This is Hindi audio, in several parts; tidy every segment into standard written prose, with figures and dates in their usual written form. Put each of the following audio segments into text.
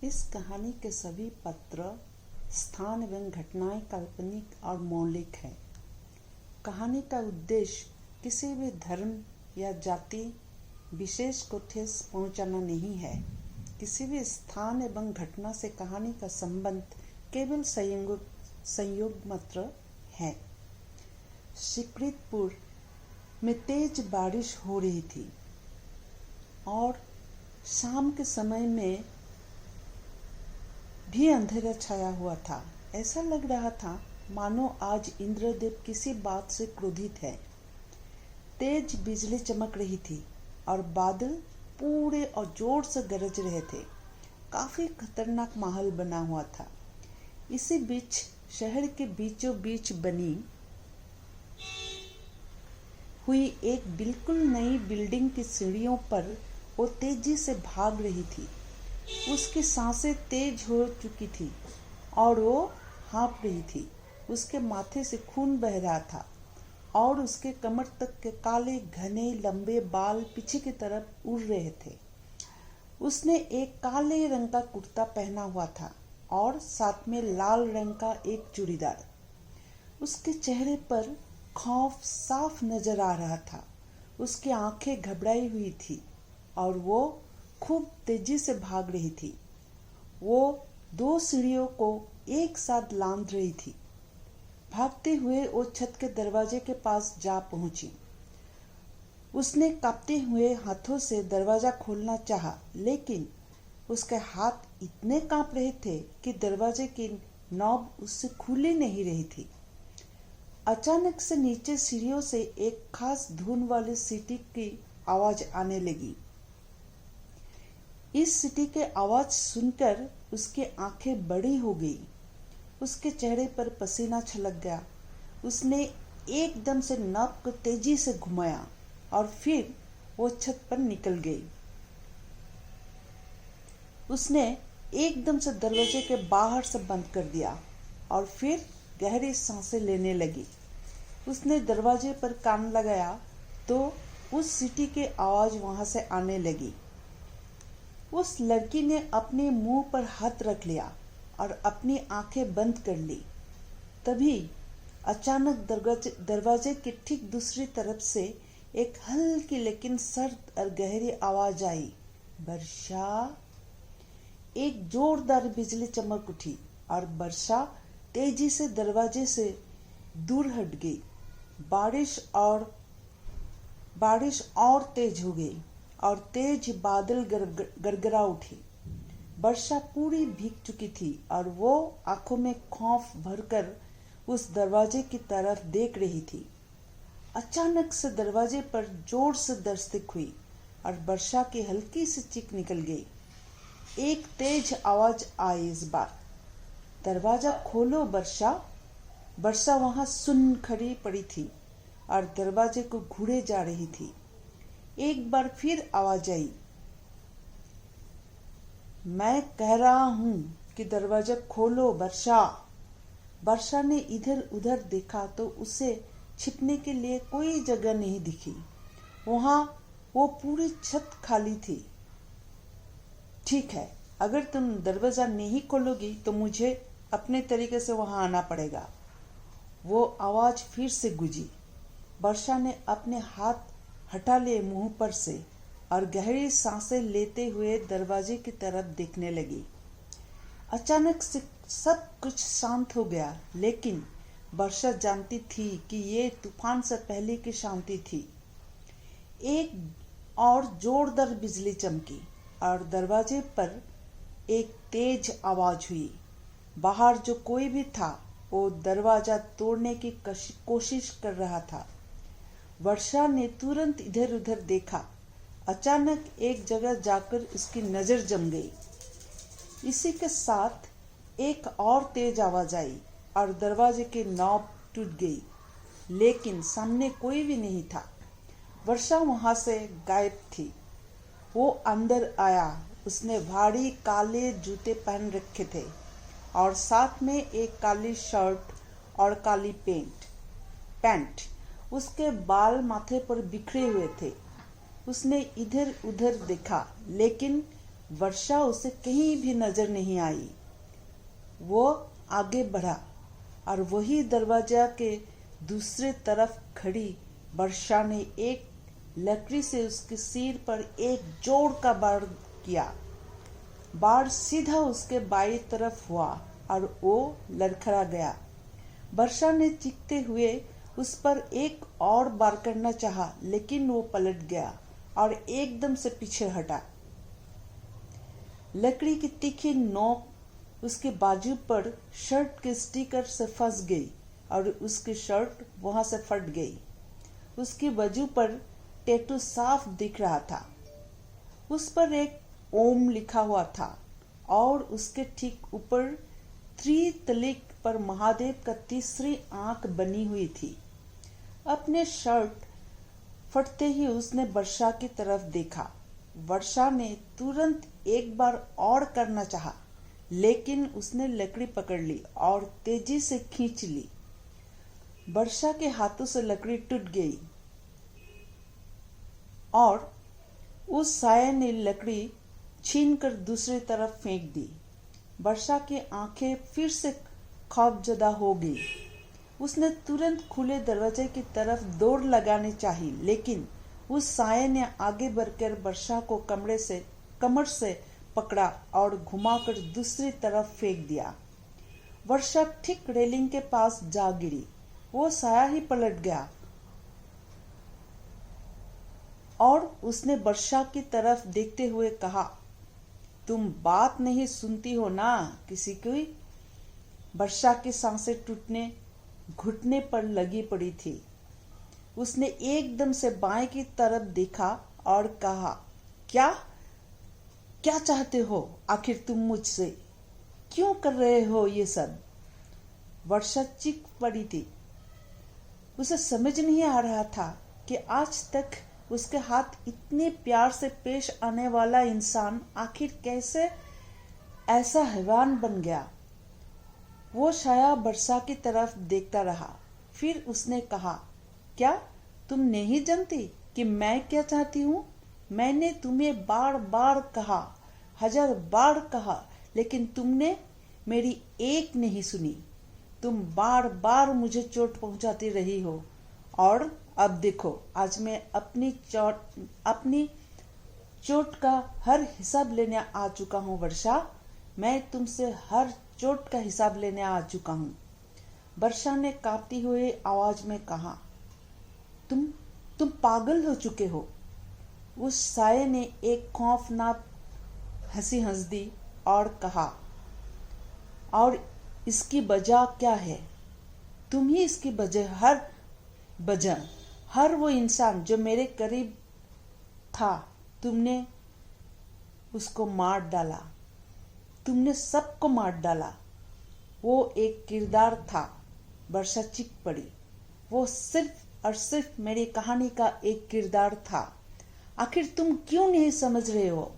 इस कहानी के सभी पात्र, स्थान एवं घटनाएं काल्पनिक और मौलिक हैं। कहानी का उद्देश्य किसी भी धर्म या जाति विशेष को ठेस पहुंचाना नहीं है। किसी भी स्थान एवं घटना से कहानी का संबंध केवल संयोग मात्र है। शिकरितपुर में तेज बारिश हो रही थी और शाम के समय में भी अंधेरा छाया हुआ था। ऐसा लग रहा था मानो आज इंद्रदेव किसी बात से क्रोधित है। तेज बिजली चमक रही थी और बादल पूरे और जोर से गरज रहे थे। काफी खतरनाक माहौल बना हुआ था। इसी बीच शहर के बीचों बीच बनी हुई एक बिल्कुल नई बिल्डिंग की सीढ़ियों पर वो तेजी से भाग रही थी। उसकी सांसें तेज हो चुकी थी और वो हाँफ रही थी। उसके माथे से खून बह रहा था और उसके कमर तक के काले घने लंबे बाल पीछे की तरफ उड़ रहे थे। उसने एक काले रंग का कुर्ता पहना हुआ था और साथ में लाल रंग का एक चूड़ीदार। उसके चेहरे पर खौफ साफ नजर आ रहा था। उसकी आंखें घबराई हुई थी और वो खूब तेजी से भाग रही थी। वो 2 सीढ़ियों को एक साथ लांघ रही थी। भागते हुए वो छत के दरवाजे के पास जा पहुंची। उसने कांपते हुए हाथों से दरवाजा खोलना चाहा, लेकिन उसके हाथ इतने कांप रहे थे कि दरवाजे की नॉब उससे खुली नहीं रही थी। अचानक से नीचे सीढ़ियों से एक खास धुन वाली सीटी की आवाज आने लगी। इस सीटी के आवाज सुनकर उसकी आंखें बड़ी हो गई। उसके चेहरे पर पसीना छलक गया। उसने एकदम से नॉब को तेजी से घुमाया और फिर वो छत पर निकल गई। उसने एकदम से दरवाजे के बाहर से बंद कर दिया और फिर गहरी सांसें लेने लगी। उसने दरवाजे पर कान लगाया तो उस सीटी की आवाज वहां से आने लगी। उस लड़की ने अपने मुंह पर हाथ रख लिया और अपनी आंखें बंद कर ली। तभी अचानक दरवाजे की ठीक दूसरी तरफ से एक हल्की लेकिन सर्द और गहरी आवाज आई, वर्षा। एक जोरदार बिजली चमक उठी और वर्षा तेजी से दरवाजे से दूर हट गई। बारिश और तेज हो गई और तेज बादल गरगरा उठी। वर्षा पूरी भीग चुकी थी और वो आंखों में खौफ भरकर उस दरवाजे की तरफ देख रही थी। अचानक से दरवाजे पर जोर से दस्तक हुई और वर्षा की हल्की सी चीख निकल गई। एक तेज आवाज आई, इस बार, दरवाजा खोलो वर्षा। वर्षा वहां सुन्न खड़ी पड़ी थी और दरवाजे को घूरे जा रही थी। एक बार फिर आवाज आई, मैं कह रहा हूं कि दरवाजा खोलो वर्षा। वर्षा ने इधर उधर देखा तो उसे छिपने के लिए कोई जगह नहीं दिखी। वहां वो पूरी छत खाली थी। ठीक है, अगर तुम दरवाजा नहीं खोलोगी तो मुझे अपने तरीके से वहां आना पड़ेगा। वो आवाज फिर से गूंजी। वर्षा ने अपने हाथ हटा लिए मुंह पर से और गहरी सांसें लेते हुए दरवाजे की तरफ देखने लगी। अचानक से सब कुछ शांत हो गया, लेकिन वर्षा जानती थी कि ये तूफान से पहले की शांति थी। एक और जोरदार बिजली चमकी और दरवाजे पर एक तेज आवाज हुई। बाहर जो कोई भी था वो दरवाजा तोड़ने की कोशिश कर रहा था। वर्षा ने तुरंत इधर उधर देखा। अचानक एक जगह जाकर उसकी नजर जम गई। इसी के साथ एक और तेज आवाज आई और दरवाजे की नॉब टूट गई, लेकिन सामने कोई भी नहीं था। वर्षा वहां से गायब थी। वो अंदर आया। उसने भारी काले जूते पहन रखे थे और साथ में एक काली शर्ट और काली पैंट। उसके बाल माथे पर बिखरे हुए थे। उसने इधर उधर देखा, लेकिन वर्षा उसे कहीं भी नजर नहीं आई। वो आगे बढ़ा और वही दरवाजा के दूसरे तरफ खड़ी वर्षा ने एक लकड़ी से उसके सिर पर एक जोर का वार किया। वार सीधा उसके बाईं तरफ हुआ और वो लड़खड़ा गया। वर्षा ने चीखते हुए उस पर एक और वार करना चाहा, लेकिन वो पलट गया और एकदम से पीछे हटा। लकड़ी की तीखी नोक उसके बाजू पर शर्ट के स्टिकर से फंस गई और उसकी शर्ट वहां से फट गई। उसकी बाजू पर टैटू साफ दिख रहा था। उस पर एक ओम लिखा हुआ था और उसके ठीक ऊपर त्रितलिक पर महादेव का तीसरी आंख बनी हुई थी। अपने शर्ट फटते ही उसने वर्षा की तरफ देखा। वर्षा ने तुरंत एक बार और करना चाहा, लेकिन उसने लकड़ी पकड़ ली और तेजी से खींच ली। वर्षा के हाथों से लकड़ी टूट गई और उस साये ने लकड़ी छीनकर दूसरी तरफ फेंक दी। वर्षा की आंखें फिर से खौफजदा हो गई। उसने तुरंत खुले दरवाजे की तरफ दौड़ लगानी चाहिए, लेकिन उस साये ने आगे बढ़कर वर्षा को कमर से पकड़ा और घुमाकर दूसरी तरफ फेंक दिया। वर्षा ठीक रेलिंग के पास जा गिरी। वो साया ही पलट गया और उसने वर्षा की तरफ देखते हुए कहा, तुम बात नहीं सुनती हो ना किसी की। वर्षा की सांसें टूटने घुटने पर लगी पड़ी थी। उसने एकदम से बाएं की तरफ देखा और कहा, क्या क्या चाहते हो आखिर तुम मुझसे? क्यों कर रहे हो ये सब? वर्षा चीख पड़ी थी। उसे समझ नहीं आ रहा था कि आज तक उसके हाथ इतने प्यार से पेश आने वाला इंसान आखिर कैसे ऐसा हैवान बन गया। वो साया वर्षा की तरफ देखता रहा। फिर उसने कहा, क्या तुम नहीं जानती कि मैं क्या चाहती हूँ? मैंने तुम्हें बार बार कहा, 1000 बार कहा, लेकिन तुमने मेरी एक नहीं सुनी। तुम बार बार मुझे चोट पहुंचाती रही हो और अब देखो, आज मैं अपनी चोट का हर हिसाब लेने आ चुका हूँ। वर्षा, मैं तुमसे हर चोट का हिसाब लेने आ चुका हूँ। वर्षा ने कांपती हुई आवाज में कहा, तुम पागल हो चुके हो। उस साये ने एक खौफनाक हंसी हंस दी और कहा, और इसकी वजह क्या है? तुम ही इसकी वजह, हर वो इंसान जो मेरे करीब था, तुमने उसको मार डाला। तुमने सबको मार डाला। वो एक किरदार था। वर्षा चीख पड़ी। वो सिर्फ और सिर्फ मेरी कहानी का एक किरदार था। आखिर तुम क्यों नहीं समझ रहे हो?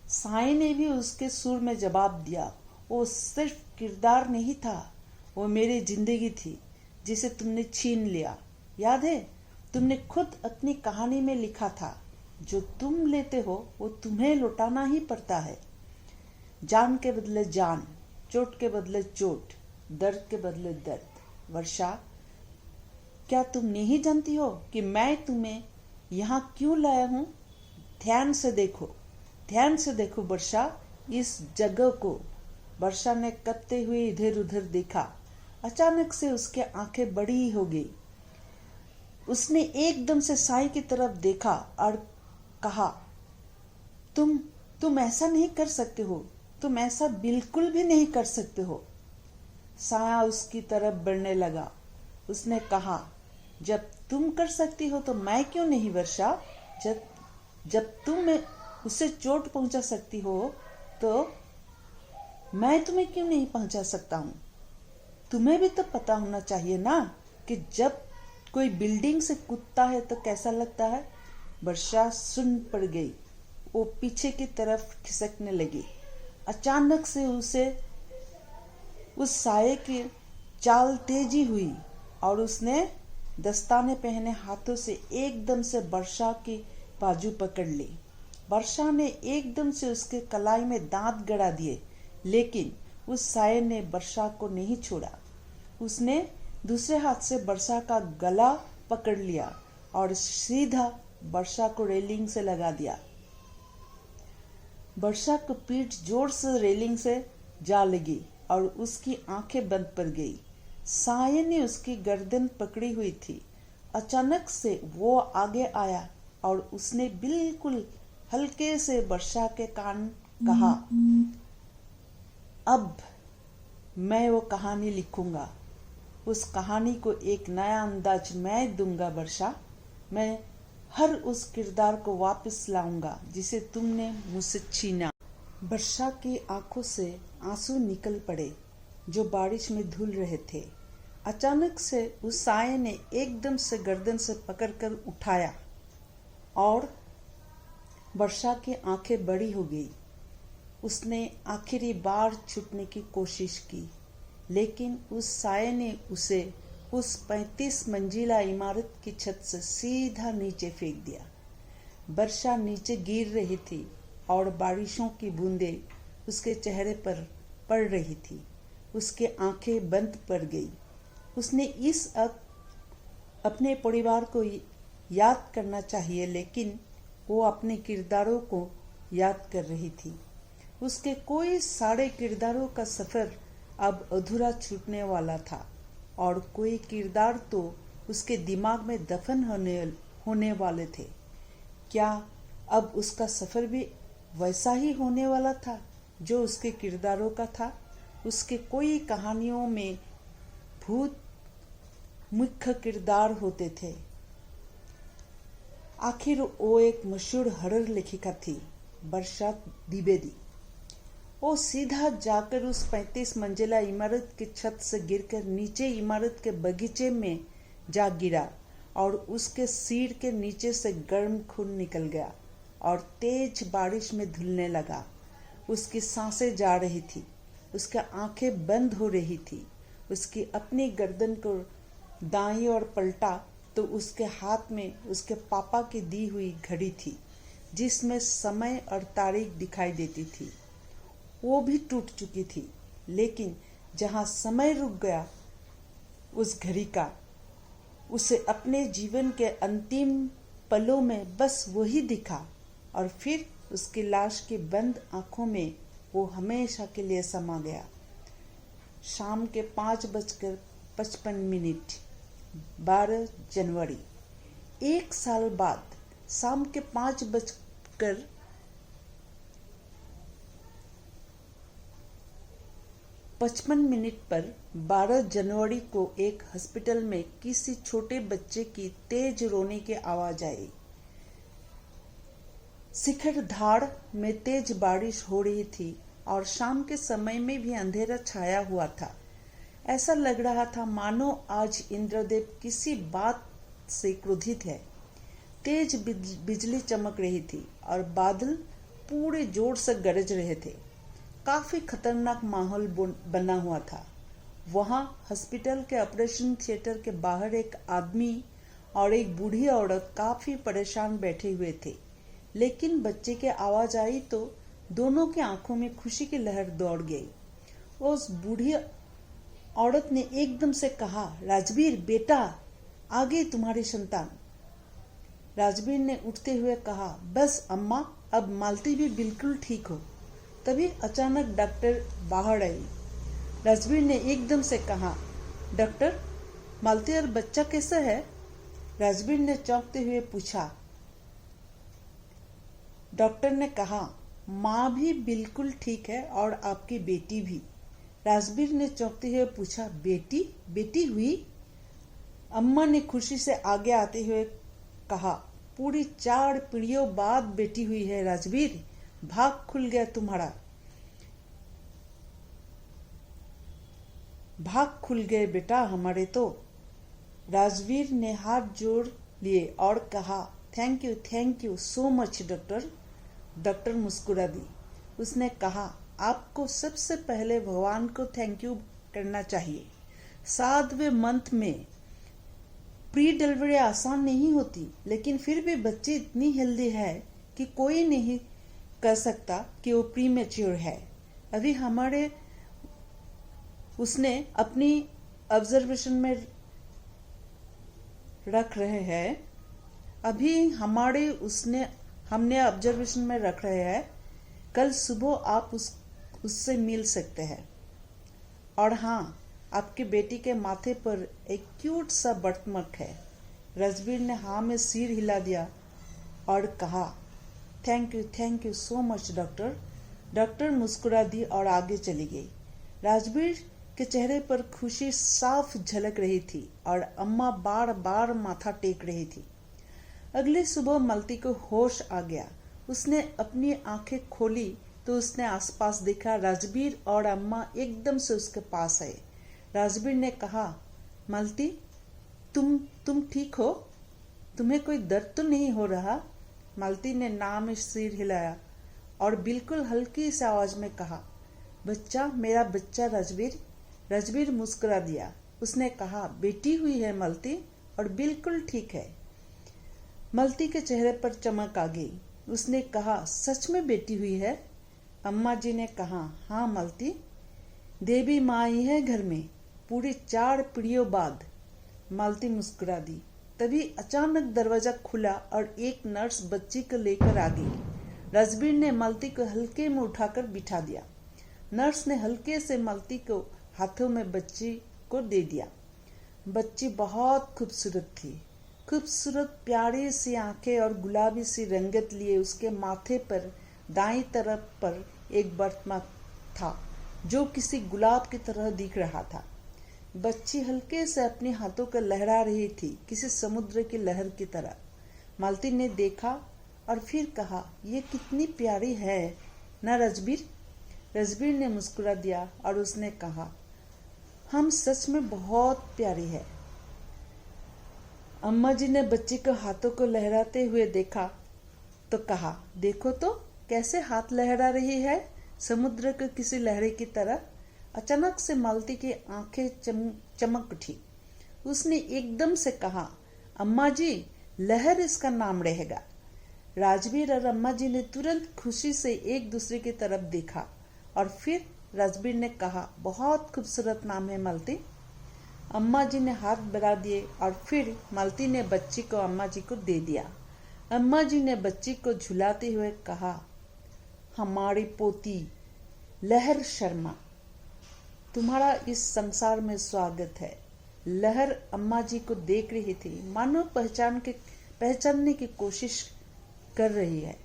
साई ने भी उसके सुर में जवाब दिया, वो सिर्फ किरदार नहीं था, वो मेरी जिंदगी थी जिसे तुमने छीन लिया। याद है, तुमने खुद अपनी कहानी में लिखा था, जो तुम लेते हो वो तुम्हें लौटाना ही पड़ता है। जान के बदले जान, चोट के बदले चोट, दर्द के बदले दर्द। वर्षा, क्या तुम नहीं जानती हो कि मैं तुम्हें यहाँ क्यों लाया हूँ? ध्यान से देखो वर्षा, इस जगह को। वर्षा ने कपते हुए इधर उधर देखा। अचानक से उसके आंखें बड़ी हो गई। उसने एकदम से साई की तरफ देखा और कहा, तुम ऐसा नहीं कर सकते हो। तुम ऐसा बिल्कुल भी नहीं कर सकते हो। साया उसकी तरफ बढ़ने लगा। उसने कहा, जब तुम कर सकती हो तो मैं क्यों नहीं वर्षा? जब तुम उसे चोट पहुंचा सकती हो तो मैं तुम्हें क्यों नहीं पहुंचा सकता हूँ? तुम्हें भी तो पता होना चाहिए ना कि जब कोई बिल्डिंग से कूदता है तो कैसा लगता है। वर्षा सुन पड़ गई। वो पीछे की तरफ खिसकने लगी। अचानक से उस साये की चाल तेजी हुई और उसने दस्ताने पहने हाथों से एकदम से वर्षा की बाजू पकड़ ली वर्षा ने एकदम से उसके कलाई में दांत गड़ा दिए, लेकिन उस साये ने वर्षा को नहीं छोड़ा। उसने दूसरे हाथ से वर्षा का गला पकड़ लिया और सीधा वर्षा को रेलिंग से लगा दिया। वर्षा की पीठ जोर से रेलिंग से जा लगी और उसकी आंखें बंद पड़ गई। साये ने उसकी गर्दन पकड़ी हुई थी। अचानक से वो आगे आया और उसने बिल्कुल हल्के से वर्षा के कान कहा, अब मैं वो कहानी लिखूंगा। उस कहानी को एक नया अंदाज मैं दूंगा वर्षा। मैं हर उस किरदार को वापस लाऊंगा जिसे तुमने मुझसे छीना। वर्षा की आंखों से आंसू निकल पड़े जो बारिश में धुल रहे थे। अचानक से उस साये ने एकदम से गर्दन से पकड़कर उठाया और वर्षा की आंखें बड़ी हो गई। उसने आखिरी बार छूटने की कोशिश की, लेकिन उस साये ने उसे उस 35 मंजिला इमारत की छत से सीधा नीचे फेंक दिया। वर्षा नीचे गिर रही थी और बारिशों की बूंदें उसके चेहरे पर पड़ रही थी। उसकी आंखें बंद पड़ गई। उसने इस अपने परिवार को याद करना चाहिए, लेकिन वो अपने किरदारों को याद कर रही थी। उसके कोई सारे किरदारों का सफर अब अधूरा छूटने वाला था और कोई किरदार तो उसके दिमाग में दफन होने वाले थे। क्या अब उसका सफर भी वैसा ही होने वाला था जो उसके किरदारों का था? उसके कोई कहानियों में भूत मुख्य किरदार होते थे। आखिर वो एक मशहूर हॉरर लेखिका थी, वर्षा द्विवेदी। वो सीधा जाकर उस 35 मंजिला इमारत की छत से गिरकर नीचे इमारत के बगीचे में जा गिरा और उसके सिर के नीचे से गर्म खून निकल गया और तेज बारिश में धुलने लगा। उसकी सांसें जा रही थी, उसकी आंखें बंद हो रही थी। उसकी अपनी गर्दन को दाईं ओर पलटा तो उसके हाथ में उसके पापा की दी हुई घड़ी थी, जिसमें समय और तारीख दिखाई देती थी। वो भी टूट चुकी थी, लेकिन जहां समय रुक गया उस घड़ी का, उसे अपने जीवन के अंतिम पलों में बस वही दिखा और फिर उसकी लाश की बंद आंखों में वो हमेशा के लिए समा गया। शाम के 5:55, 12 जनवरी। 1 साल बाद शाम के 5:55 पर 12 जनवरी को एक हॉस्पिटल में किसी छोटे बच्चे की तेज रोने की आवाज आई। शिखर धाड़ में तेज बारिश हो रही थी और शाम के समय में भी अंधेरा छाया हुआ था। ऐसा लग रहा था मानो आज इंद्रदेव किसी बात से क्रोधित है। तेज बिजली चमक रही थी और बादल पूरे जोर से गरज रहे थे। काफी खतरनाक माहौल बना हुआ था। वहां हॉस्पिटल के ऑपरेशन थिएटर के बाहर एक आदमी और एक बूढ़ी औरत काफी परेशान बैठे हुए थे, लेकिन बच्चे की आवाज आई तो दोनों की आंखों में खुशी की लहर दौड़ गई। उस बूढ़ी औरत ने एकदम से कहा, राजवीर बेटा, आ गई तुम्हारी संतान। राजवीर ने उठते हुए कहा, बस अम्मा, अब मालती भी बिल्कुल ठीक हो। तभी अचानक डॉक्टर बाहर आई। राजवीर ने एकदम से कहा, डॉक्टर, मालती और बच्चा कैसा है? राजवीर ने चौंकते हुए पूछा। डॉक्टर ने कहा, माँ भी बिल्कुल ठीक है और आपकी बेटी भी। राजवीर ने चौंकते हुए पूछा, बेटी? बेटी हुई? अम्मा ने खुशी से आगे आते हुए कहा, पूरी 4 पीढ़ियों बाद बेटी हुई है राजवीर, भाग खुल गया तुम्हारा। भाग खुल गए बेटा हमारे तो। राजवीर ने हाथ जोड़ लिए और कहा, thank you so much doctor. Doctor मुस्कुरा दी। उसने कहा, आपको सबसे पहले भगवान को थैंक यू करना चाहिए। 7वें मंथ में प्री डिलीवरी आसान नहीं होती, लेकिन फिर भी बच्ची इतनी हेल्दी है कि कोई नहीं कह सकता कि वो प्रीमेच्योर है। अभी उसने अपनी ऑब्जर्वेशन में रख रहे हैं, हमने ऑब्जर्वेशन में रख रहे हैं। कल सुबह आप उससे मिल सकते हैं। और हाँ, आपके बेटी के माथे पर एक क्यूट सा बर्थमार्क है। राजवीर ने हाँ में सिर हिला दिया और कहा, thank you so much doctor. Doctor मुस्कुरा दी और आगे चली गई। राजवीर के चेहरे पर खुशी साफ झलक रही थी और अम्मा बार बार माथा टेक रही थी। अगली सुबह मलती को होश आ गया। उसने अपनी आंखें खोली तो उसने आसपास देखा। राजवीर और अम्मा एकदम से उसके पास आए। राजवीर ने कहा, मलती, तुम ठीक हो? तुम्हें कोई दर्द तो नहीं हो रहा? मलती ने ना में सिर हिलाया और बिल्कुल हल्की सी आवाज में कहा, बच्चा, मेरा बच्चा राजवीर। राजवीर मुस्कुरा दिया। उसने कहा, बेटी हुई है मलती और बिल्कुल ठीक है। मलती के चेहरे पर चमक आ गई। उसने कहा, सच में बेटी हुई है? अम्मा जी ने कहा, हाँ मलती, देवी माँ आई है घर में, पूरी 4 पीढ़ियों बाद। मलती मुस्कुरा दी। तभी अचानक दरवाजा खुला और एक नर्स बच्ची को लेकर आ गई। राजवीर ने मलती को हल्के में उठाकर बिठा दिया। नर्स ने हल्के से मलती को हाथों में बच्ची को दे दिया। बच्ची बहुत खूबसूरत थी। खूबसूरत प्यारी सी आंखें और गुलाबी सी रंगत लिए उसके माथे पर दाईं तरफ पर एक बर्थमार्क था जो किसी गुलाब की तरह दिख रहा था। बच्ची हल्के से अपने हाथों को लहरा रही थी, किसी समुद्र की लहर की तरह। मालती ने देखा और फिर कहा, ये कितनी प्यारी है ना राजवीर? राजवीर ने मुस्कुरा दिया और उसने कहा, हम सच में बहुत प्यारी है। अम्मा जी ने बच्ची को हाथों को लहराते हुए देखा तो कहा, देखो तो कैसे हाथ लहरा रही है, समुद्र के किसी लहरे की तरह। अचानक से मालती की आंखें चमक उठी। उसने एकदम से कहा, अम्मा जी, लहर इसका नाम रहेगा। राजवीर और अम्मा जी ने तुरंत खुशी से एक दूसरे की तरफ देखा और फिर राजवीर ने कहा, बहुत खूबसूरत नाम है मालती। अम्मा जी ने हाथ बढ़ा दिए और फिर मालती ने बच्ची को अम्मा जी को दे दिया। अम्मा जी ने बच्ची को झुलाते हुए कहा, हमारी पोती लहर शर्मा, तुम्हारा इस संसार में स्वागत है। लहर अम्मा जी को देख रही थी, मानो पहचानने की कोशिश कर रही है।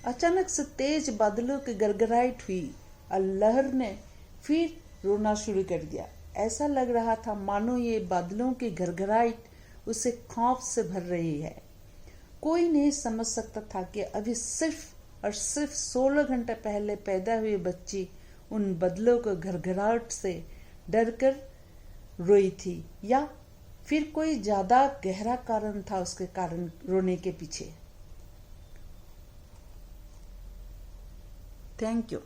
अचानक से तेज बादलों की गड़गड़ाहट हुई और लहर ने फिर रोना शुरू कर दिया। ऐसा लग रहा था मानो ये बादलों की गड़गड़ाहट उसे खौफ से भर रही है। कोई नहीं समझ सकता था कि अभी सिर्फ और सिर्फ 16 घंटे पहले पैदा हुई बच्ची उन बादलों को घरघराहट से डरकर रोई थी या फिर कोई ज्यादा गहरा कारण था उसके कारण रोने के पीछे। Thank you.